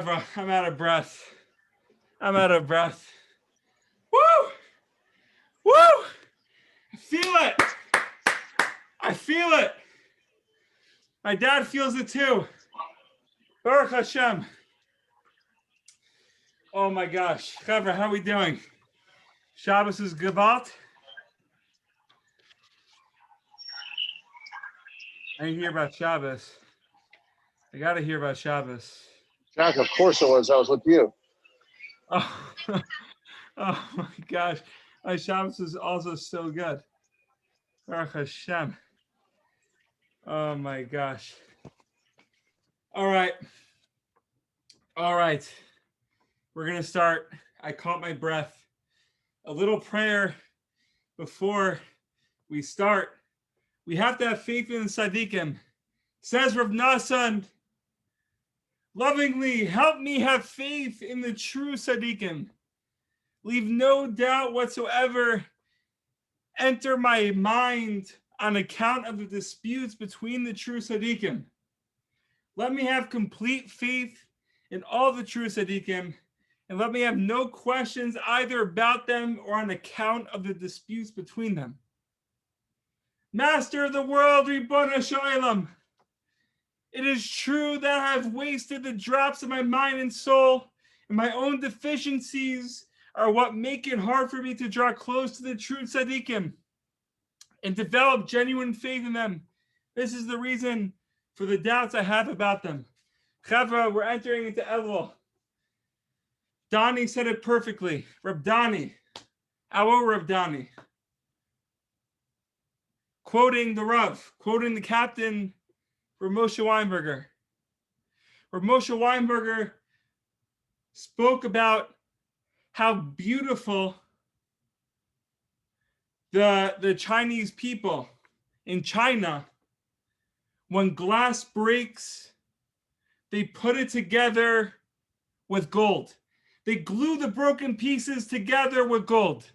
Chevra, I'm out of breath. I'm out of breath. Woo! Woo! I feel it. I feel it. My dad feels it too. Baruch Hashem. Oh my gosh. Chevra, how are we doing? Shabbos is gewalt. I didn't hear about Shabbos. I got to hear about Shabbos. Jack, of course it was. I was with you. Oh, oh my gosh. My Shabbos is also so good. Baruch Hashem. Oh my gosh. All right. All right. We're going to start. I caught my breath. A little prayer before we start. We have to have faith in the tzaddikim. Says Reb Nachman, lovingly help me have faith in the true tzaddikim. Leave no doubt whatsoever enter my mind on account of the disputes between the true tzaddikim. Let me have complete faith in all the true tzaddikim, and let me have no questions either about them or on account of the disputes between them. Master of the world, Ribbon Shalom, it is true that I have wasted the drops of my mind and soul, and my own deficiencies are what make it hard for me to draw close to the true tzaddikim and develop genuine faith in them. This is the reason for the doubts I have about them. Chevra, we're entering into Elul. Donnie said it perfectly. Reb Donnie, our Reb Donnie, quoting the Rav, quoting the captain, Reb Moshe Weinberger. Reb Moshe Weinberger spoke about how beautiful the Chinese people in China, when glass breaks, they put it together with gold. They glue the broken pieces together with gold.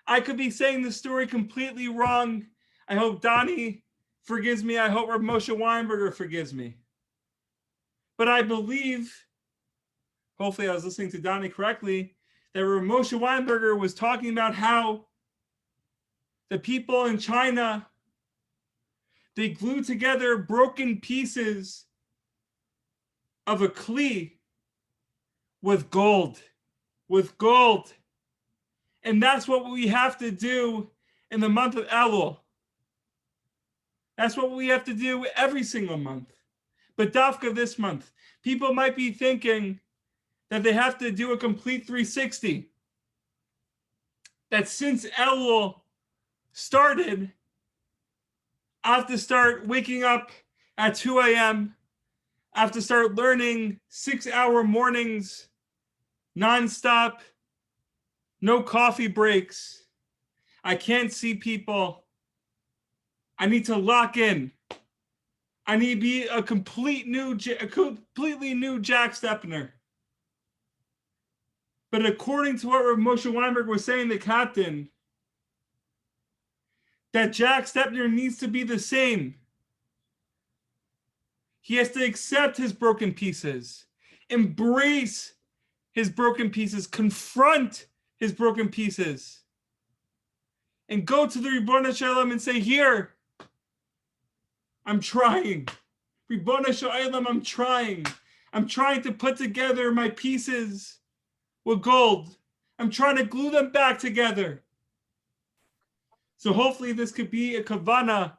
I could be saying the story completely wrong. I hope Donnie forgives me. I hope Reb Moshe Weinberger forgives me. But I believe, hopefully I was listening to Donnie correctly, that Reb Moshe Weinberger was talking about how the people in China, they glue together broken pieces of a kli with gold. And that's what we have to do in the month of Elul. That's what we have to do every single month. But Dafka this month, people might be thinking that they have to do a complete 360. That since Elul started, I have to start waking up at 2 a.m. I have to start learning 6-hour mornings, nonstop, no coffee breaks. I can't see people. I need to lock in. I need to be a completely new Jack Stepner. But according to what Reb Moshe Weinberg was saying, the captain, that Jack Stepner needs to be the same. He has to accept his broken pieces, embrace his broken pieces, confront his broken pieces, and go to the Ribbon Shalom and say, here, I'm trying. Ribbon Shalom, I'm trying. I'm trying to put together my pieces with gold. I'm trying to glue them back together. So hopefully this could be a kavana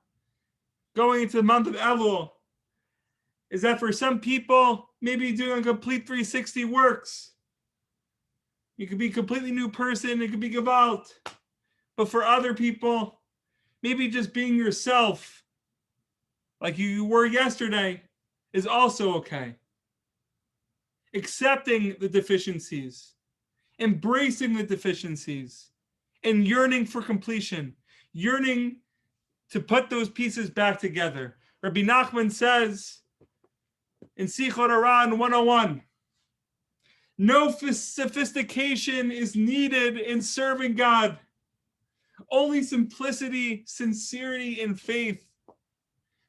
going into the month of Elul. Is that for some people, maybe doing a complete 360 works. You could be a completely new person. It could be gewalt. But for other people, maybe just being yourself, like you were yesterday, is also okay. Accepting the deficiencies, embracing the deficiencies, and yearning for completion, yearning to put those pieces back together. Reb Nachman says in Sichot Aran 101, no sophistication is needed in serving God. Only simplicity, sincerity, and faith.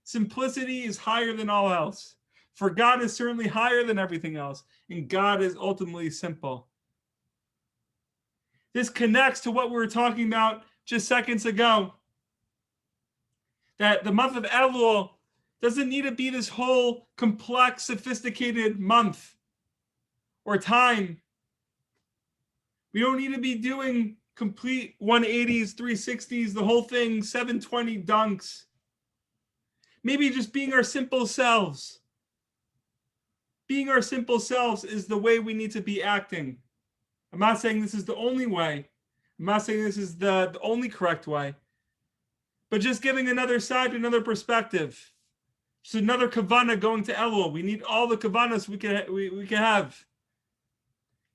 Simplicity is higher than all else. For God is certainly higher than everything else, and God is ultimately simple. This connects to what we were talking about just seconds ago, that the month of Elul doesn't need to be this whole complex, sophisticated month or time. We don't need to be doing complete 180s, 360s, the whole thing, 720 dunks. Maybe just being our simple selves. Being our simple selves is the way we need to be acting. I'm not saying this is the only way. I'm not saying this is the only correct way. But just giving another side, another perspective. Just another kavanah going to Elul. We need all the kavanahs we can have.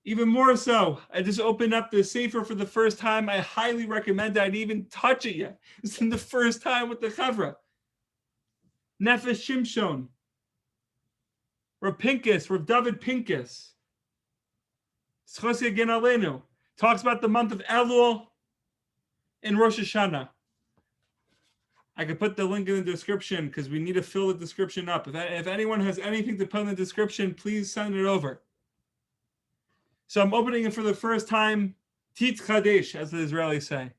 Even more so, I just opened up the Sefer for the first time. I highly recommend it. I didn't even touch it yet. It's the first time with the Chevra. Nefesh Shimshon. Reb David Pincus. Schosia Gen Aleinu. Talks about the month of Elul and Rosh Hashana. I could put the link in the description because we need to fill the description up. If anyone has anything to put in the description, please send it over. So I'm opening it for the first time. Tit Chadesh, as the Israelis say.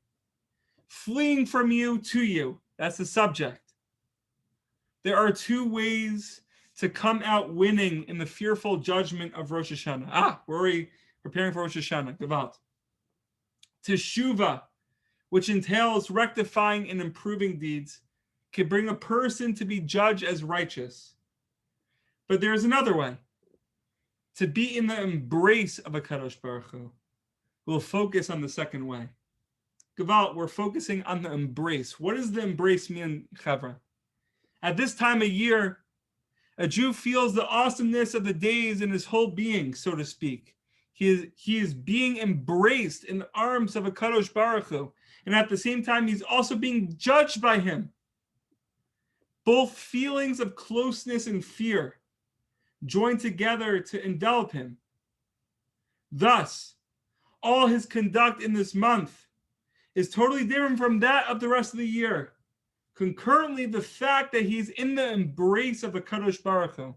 Fleeing from you to you. That's the subject. There are two ways to come out winning in the fearful judgment of Rosh Hashanah. We're already preparing for Rosh Hashanah. Gewalt. Teshuvah, which entails rectifying and improving deeds, can bring a person to be judged as righteous. But there's another way. To be in the embrace of a Kadosh Baruch Hu. We'll focus on the second way. Gewalt, we're focusing on the embrace. What does the embrace mean, Chevra? At this time of year, a Jew feels the awesomeness of the days in his whole being, so to speak. He is being embraced in the arms of a Kadosh Baruch Hu. And at the same time, he's also being judged by him. Both feelings of closeness and fear join together to envelop him. Thus, all his conduct in this month is totally different from that of the rest of the year. Concurrently, the fact that he's in the embrace of a Kadosh Baruch Hu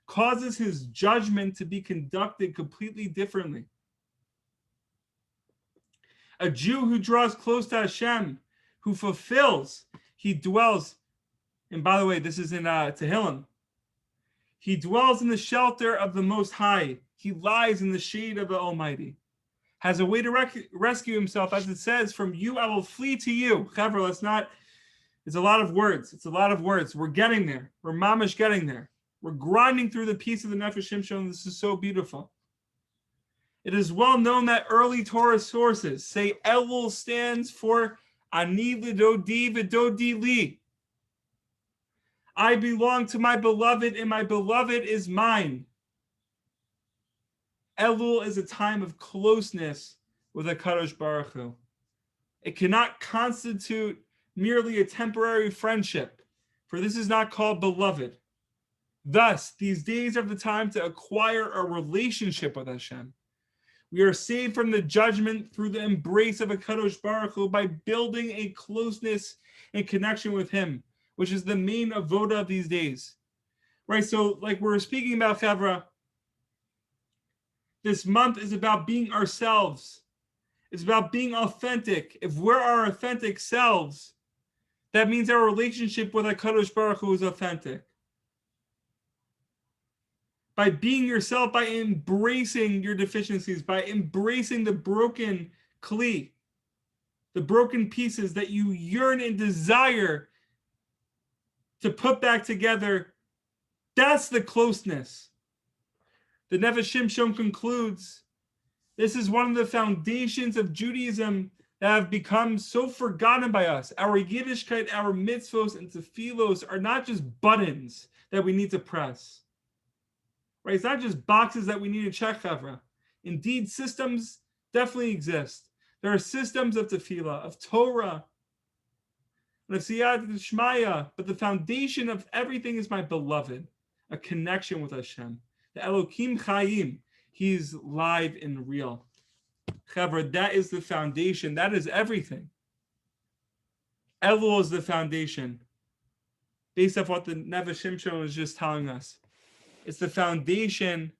causes his judgment to be conducted completely differently. A Jew who draws close to Hashem, who fulfills, he dwells, and by the way, this is in Tehillim, he dwells in the shelter of the Most High. He lies in the shade of the Almighty. Has a way to rescue himself, as it says, from you I will flee to you. Chevra, let's not, it's a lot of words. It's a lot of words. We're getting there. We're mamish getting there. We're grinding through the piece of the Nefesh Shimshon. This is so beautiful. It is well known that early Torah sources say Elul stands for Ani L'Dodi V'Dodi Li. I belong to my beloved, and my beloved is mine. Elul is a time of closeness with a Kadosh Baruch Hu. It cannot constitute merely a temporary friendship, for this is not called beloved. Thus, these days are the time to acquire a relationship with Hashem. We are saved from the judgment through the embrace of a Kadosh Baruch Hu by building a closeness and connection with Him, which is the main avoda of these days. Right, so like we're speaking about, Chevra, this month is about being ourselves. It's about being authentic. If we're our authentic selves, that means our relationship with HaKadosh Baruch Hu is authentic. By being yourself, by embracing your deficiencies, by embracing the broken kli, the broken pieces that you yearn and desire to put back together, that's the closeness. The Nefesh Shimshon concludes, this is one of the foundations of Judaism that have become so forgotten by us. Our Yiddishkeit, our mitzvos, and tefillos are not just buttons that we need to press. Right? It's not just boxes that we need to check, Chevra. Indeed, systems definitely exist. There are systems of tefillah, of Torah, and of siyat shmaya, but the foundation of everything is my beloved, a connection with Hashem. The Elokim Chayim, He's live and real. Chevra, that is the foundation. That is everything. Elul is the foundation, based off what the Nefesh Shimshon was just telling us. It's the foundation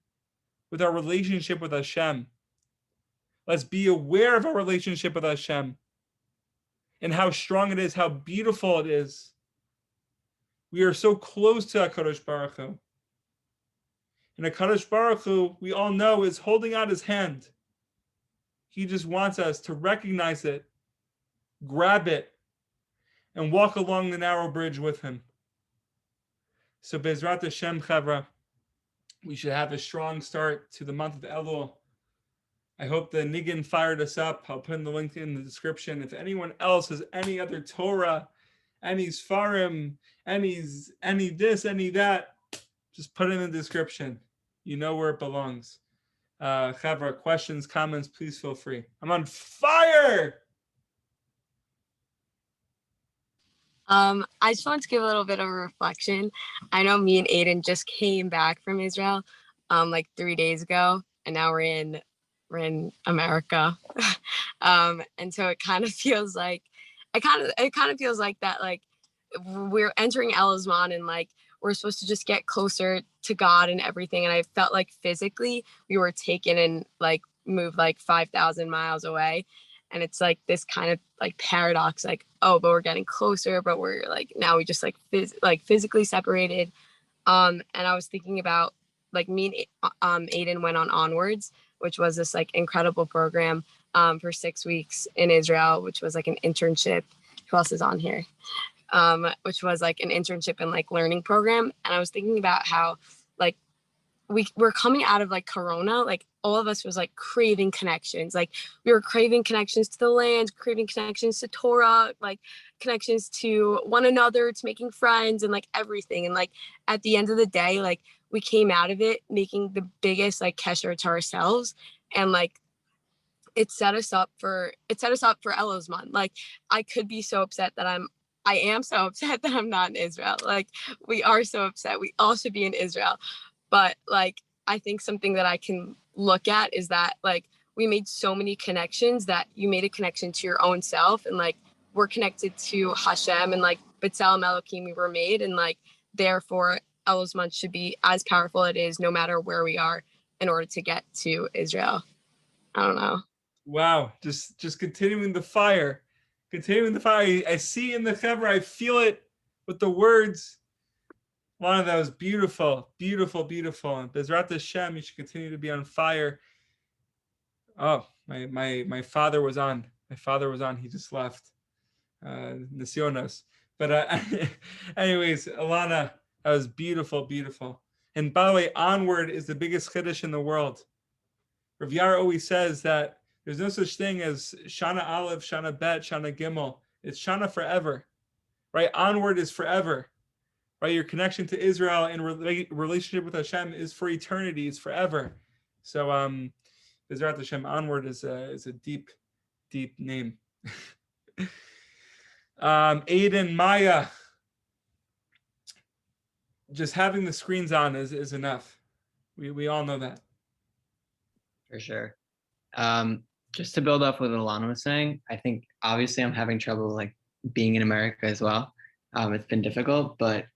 with our relationship with Hashem. Let's be aware of our relationship with Hashem and how strong it is, how beautiful it is. We are so close to HaKadosh Baruch Hu. And HaKadosh Baruch Hu, we all know, is holding out his hand. He just wants us to recognize it, grab it, and walk along the narrow bridge with him. So Bezrat Hashem, Chevra, we should have a strong start to the month of Elul. I hope the Niggun fired us up. I'll put in the link in the description. If anyone else has any other Torah, any Sfarim, any this, any that, just put it in the description. You know where it belongs. Chevra, questions, comments, please feel free. I'm on fire! I just wanted to give a little bit of a reflection. I know me and Eitan just came back from Israel like 3 days ago, and now we're in America. And so it kind of feels like that, like we're entering Ellul, and like we're supposed to just get closer to God and everything. And I felt like physically we were taken and like moved like 5,000 miles away. And it's like this kind of like paradox, like, oh, but we're getting closer, but we're like, now we just like physically separated. And I was thinking about like me and Eitan went on Onwards, which was this like incredible program for 6 weeks in Israel, which was like an internship. Who else is on here? Which was like an internship and like learning program. And I was thinking about how like we're coming out of like Corona, like all of us was like craving connections. Like we were craving connections to the land, craving connections to Torah, like connections to one another, to making friends and like everything. And like at the end of the day, like we came out of it making the biggest like kesher to ourselves. And like it set us up for Ellul. Like I could be so upset that I am so upset that I'm not in Israel. Like we are so upset. We all should be in Israel. But like, I think something that I can look at is that like, we made so many connections that you made a connection to your own self. And like, we're connected to Hashem and like B'Tselem Elokim we were made. And like, therefore Ellul should be as powerful it is no matter where we are in order to get to Israel. I don't know. Wow. Just continuing the fire. Continuing the fire. I see in the Chevra, I feel it with the words. One of those beautiful, beautiful, beautiful. And Bezrat Hashem, you should continue to be on fire. Oh, my father was on. My father was on. He just left. Nacionos. But anyways, Alana, that was beautiful, beautiful. And by the way, Onward is the biggest chiddush in the world. Rav Yar always says that there's no such thing as Shana Aleph, Shana Bet, Shana Gimel. It's Shana forever, right? Onward is forever. Right, your connection to Israel and relationship with Hashem is for eternity, it's forever. So, Bezrat Hashem, Onward is a deep, deep name. Eitan, Maya, just having the screens on is enough. We all know that. For sure. Just to build off what Alana was saying, I think obviously I'm having trouble like being in America as well. It's been difficult, but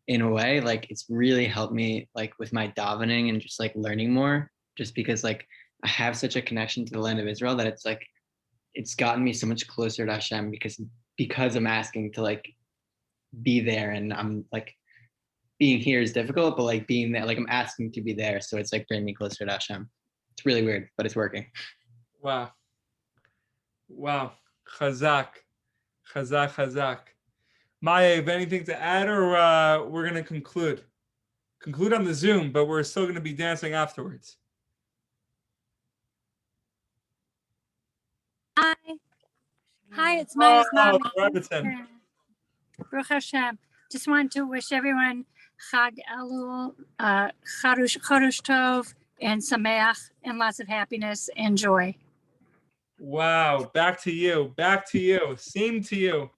in a way, like it's really helped me like with my davening and just like learning more, just because like I have such a connection to the land of Israel that it's like it's gotten me so much closer to Hashem because I'm asking to like be there, and I'm like being here is difficult, but like being there, like I'm asking to be there, so it's like bringing me closer to Hashem. It's really weird, but it's working. Wow. Chazak. Maya, have anything to add, or we're going to conclude on the Zoom, but we're still going to be dancing afterwards. Hi, it's Maya's mom. Robertson. Baruch Hashem. Just wanted to wish everyone Chag Elul, Chodesh Tov, and Sameach, and lots of happiness and joy. Wow, back to you. Same to you.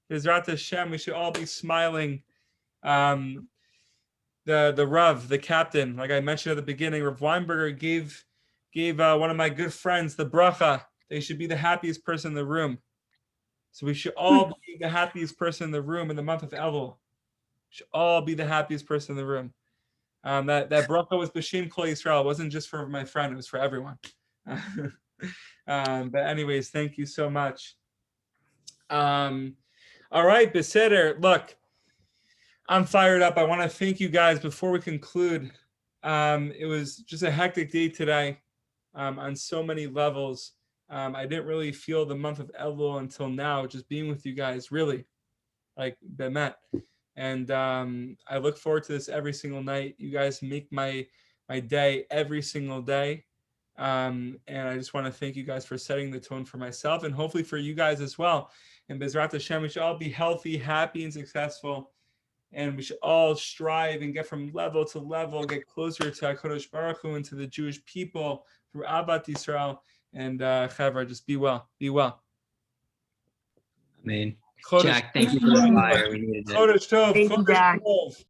Bezrat Hashem, we should all be smiling. The Rav, the captain, like I mentioned at the beginning, Rav Weinberger gave one of my good friends the bracha. They should be the happiest person in the room. So we should all be the happiest person in the room in the month of Elul. We should all be the happiest person in the room. That bracha was b'shem kol Yisrael. It wasn't just for my friend; it was for everyone. But anyways, thank you so much. All right, Beseder. Look, I'm fired up. I want to thank you guys before we conclude. It was just a hectic day today on so many levels. I didn't really feel the month of Elul until now, just being with you guys, really, like bemet. And I look forward to this every single night. You guys make my day every single day. And I just want to thank you guys for setting the tone for myself and hopefully for you guys as well. And Bezrat Hashem, we should all be healthy, happy, and successful. And we should all strive and get from level to level, get closer to HaKadosh Baruch Hu and to the Jewish people through Ahavat Yisrael. And Chevra, just be well. Be well. I mean, Jack, thank you for the fire. We needed it. Chodesh Tov. Thank you, Jack. Tov.